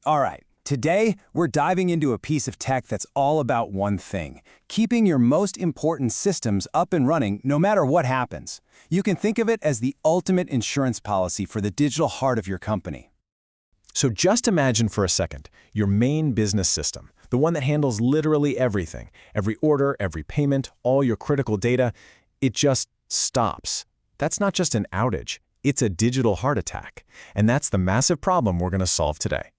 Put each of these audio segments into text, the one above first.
All right, today we're diving into a piece of tech that's all about one thing: keeping your most important systems up and running no matter what happens. You can think of it as the ultimate insurance policy for the digital heart of your company. So just imagine for a second, your main business system, the one that handles literally everything, every order, every payment, all your critical data, it just stops. That's not just an outage, it's a digital heart attack. And that's the massive problem we're going to solve today.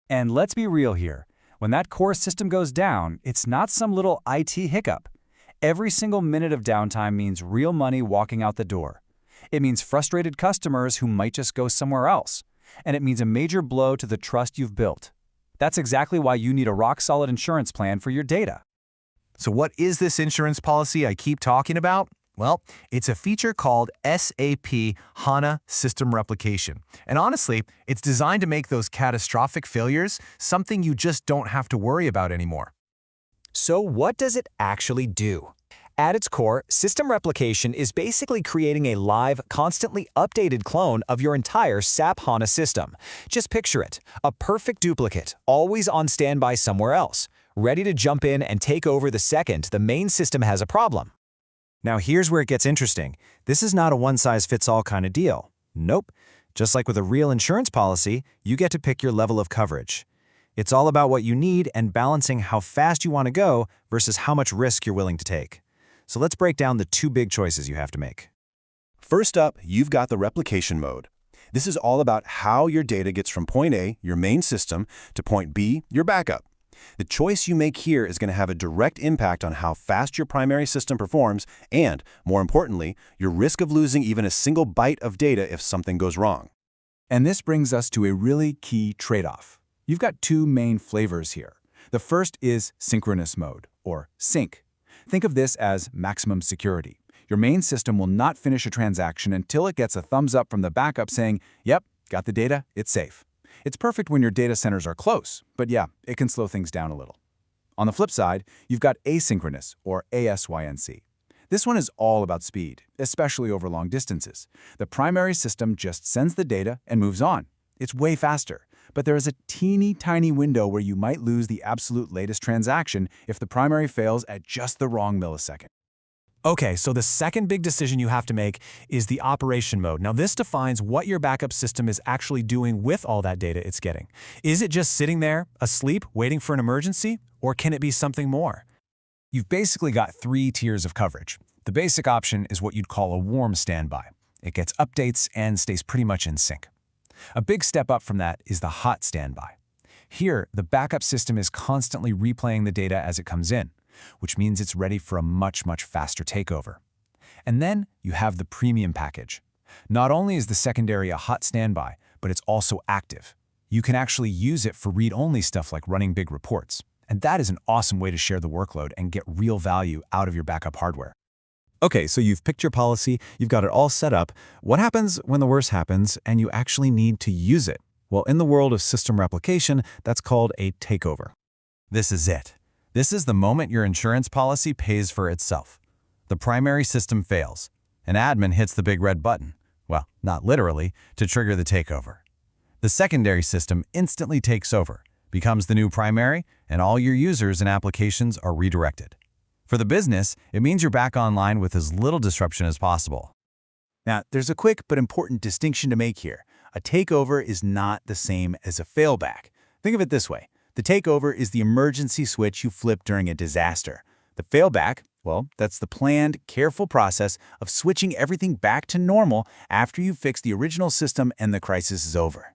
And let's be real here. When that core system goes down, it's not some little IT hiccup. Every single minute of downtime means real money walking out the door. It means frustrated customers who might just go somewhere else. And it means a major blow to the trust you've built. That's exactly why you need a rock-solid insurance plan for your data. So what is this insurance policy I keep talking about? Well, it's a feature called SAP HANA System Replication. And honestly, it's designed to make those catastrophic failures something you just don't have to worry about anymore. So what does it actually do? At its core, system replication is basically creating a live, constantly updated clone of your entire SAP HANA system. Just picture it, a perfect duplicate, always on standby somewhere else, ready to jump in and take over the second the main system has a problem. Now here's where it gets interesting. This is not a one-size-fits-all kind of deal. Nope. Just like with a real insurance policy, you get to pick your level of coverage. It's all about what you need and balancing how fast you want to go versus how much risk you're willing to take. So let's break down the two big choices you have to make. First up, you've got the replication mode. This is all about how your data gets from point A, your main system, to point B, your backup. The choice you make here is going to have a direct impact on how fast your primary system performs and, more importantly, your risk of losing even a single byte of data if something goes wrong. And this brings us to a really key trade-off. You've got two main flavors here. The first is synchronous mode, or sync. Think of this as maximum security. Your main system will not finish a transaction until it gets a thumbs up from the backup saying, "Yep, got the data, it's safe." It's perfect when your data centers are close, but yeah, it can slow things down a little. On the flip side, you've got asynchronous, or ASYNC. This one is all about speed, especially over long distances. The primary system just sends the data and moves on. It's way faster, but there is a teeny tiny window where you might lose the absolute latest transaction if the primary fails at just the wrong millisecond. Okay, so the second big decision you have to make is the operation mode. Now this defines what your backup system is actually doing with all that data it's getting. Is it just sitting there, asleep, waiting for an emergency, or can it be something more? You've basically got three tiers of coverage. The basic option is what you'd call a warm standby. It gets updates and stays pretty much in sync. A big step up from that is the hot standby. Here, the backup system is constantly replaying the data as it comes in, which means it's ready for a much faster takeover. And then you have the premium package. Not only is the secondary a hot standby, but it's also active. You can actually use it for read-only stuff like running big reports. And that is an awesome way to share the workload and get real value out of your backup hardware. Okay, so you've picked your policy, you've got it all set up. What happens when the worst happens and you actually need to use it? Well, in the world of system replication, that's called a takeover. This is it. This is the moment your insurance policy pays for itself. The primary system fails. An admin hits the big red button, well, not literally, to trigger the takeover. The secondary system instantly takes over, becomes the new primary, and all your users and applications are redirected. For the business, it means you're back online with as little disruption as possible. Now, there's a quick but important distinction to make here. A takeover is not the same as a failback. Think of it this way. The takeover is the emergency switch you flip during a disaster. The failback, well, that's the planned, careful process of switching everything back to normal after you've fixed the original system and the crisis is over.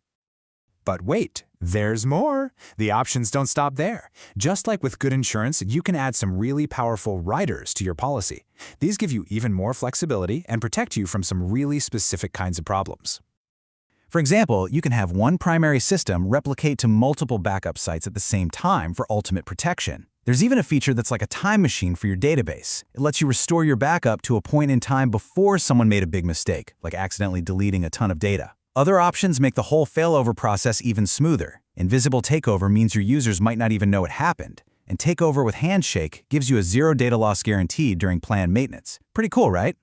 But wait, there's more. The options don't stop there. Just like with good insurance, you can add some really powerful riders to your policy. These give you even more flexibility and protect you from some really specific kinds of problems. For example, you can have one primary system replicate to multiple backup sites at the same time for ultimate protection. There's even a feature that's like a time machine for your database. It lets you restore your backup to a point in time before someone made a big mistake, like accidentally deleting a ton of data. Other options make the whole failover process even smoother. Invisible takeover means your users might not even know it happened. And takeover with handshake gives you a zero data loss guarantee during planned maintenance. Pretty cool, right?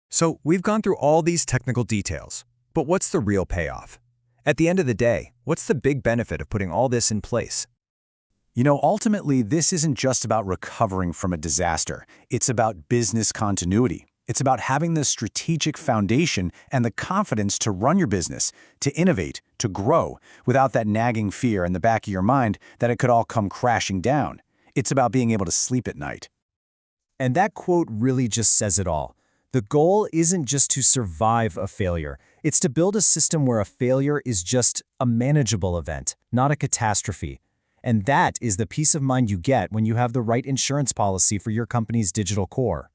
So we've gone through all these technical details, but what's the real payoff? At the end of the day, what's the big benefit of putting all this in place? Ultimately, this isn't just about recovering from a disaster. It's about business continuity. It's about having the strategic foundation and the confidence to run your business, to innovate, to grow, without that nagging fear in the back of your mind that it could all come crashing down. It's about being able to sleep at night. And that quote really just says it all. The goal isn't just to survive a failure. It's to build a system where a failure is just a manageable event, not a catastrophe. And that is the peace of mind you get when you have the right insurance policy for your company's digital core.